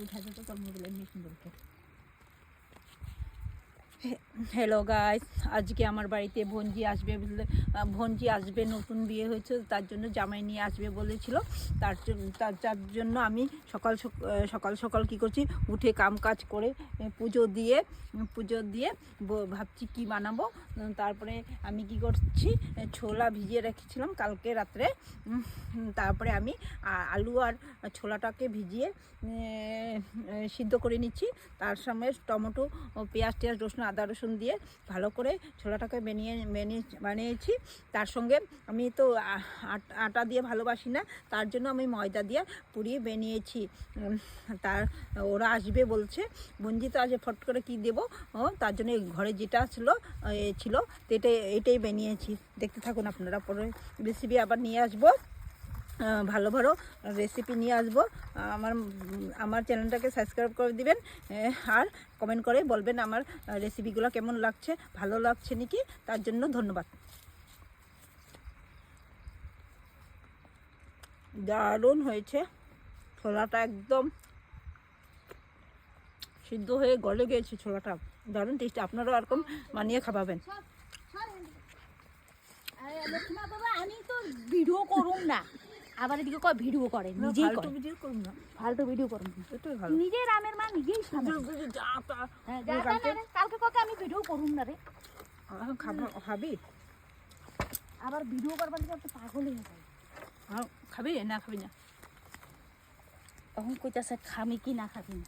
উঠাতে তো তোর মোবাইলের মেশিন বলতে। হ্যালো গাইস, আজকে আমার বাড়িতে ভঞ্জি আসবে, ভঞ্জি আসবে, নতুন বিয়ে হয়েছে, তার জন্য জামাই নিয়ে আসবে বলেছিল। তার জন্য আমি সকাল সকাল কী করছি, উঠে কাম কাজ করে পুজো দিয়ে ভাবছি কি বানাবো। তারপরে আমি কি করছি, ছোলা ভিজিয়ে রেখেছিলাম কালকে রাত্রে। তারপরে আমি আলু আর ছোলাটাকে ভিজিয়ে সিদ্ধ করে নিচ্ছি। তার সঙ্গে টমেটো, পেঁয়াজ টেয়াজ, রসুন, আদা রসুন দিয়ে ভালো করে ছোলাটাকে বানিয়েছি। তার সঙ্গে আমি তো আটা দিয়ে ভালোবাসি না, তার জন্য আমি ময়দা দিয়ে পুড়িয়ে বানিয়েছি। ওরা আসবে বলছে, বঞ্জি তো আজ ফট করে কি দেবো, তার জন্য ঘরে যেটা ছিল এটাই বানিয়েছি। দেখতে থাকুন আপনারা, পরে রেসিপি আবার নিয়ে আসবো, ভালো ভালো রেসিপি নিয়ে আসবো। আমার চ্যানেলটাকে সাবস্ক্রাইব করে দিবেন, আর কমেন্ট করে বলবেন আমার রেসিপিগুলো কেমন লাগছে, ভালো লাগছে নাকি, তার জন্য ধন্যবাদ। দারুণ হয়েছে, ছোলাটা একদম সিদ্ধ হয়ে গলে গিয়েছে, ছোলাটা দারুণ টেস্টি। আপনারাও এরকম বানিয়ে খাওয়াবেন। আমি তো ভিডিও করুন না, আবার এদিকে কয় ভিডিও করে, নিজেই করে। ভিডিও করুন না, ফালতু ভিডিও করুন না, এটাই ভালো। নিজের রামের মা নিজেই সামনে। কালকে ককে আমি ভিডিও করুন না রে, খাবি আবার ভিডিও করবার দিকে একটা পাগল হয়ে যায়। খাবি না খাবি না, তখন কইতাছে খামি কি না খাবি না।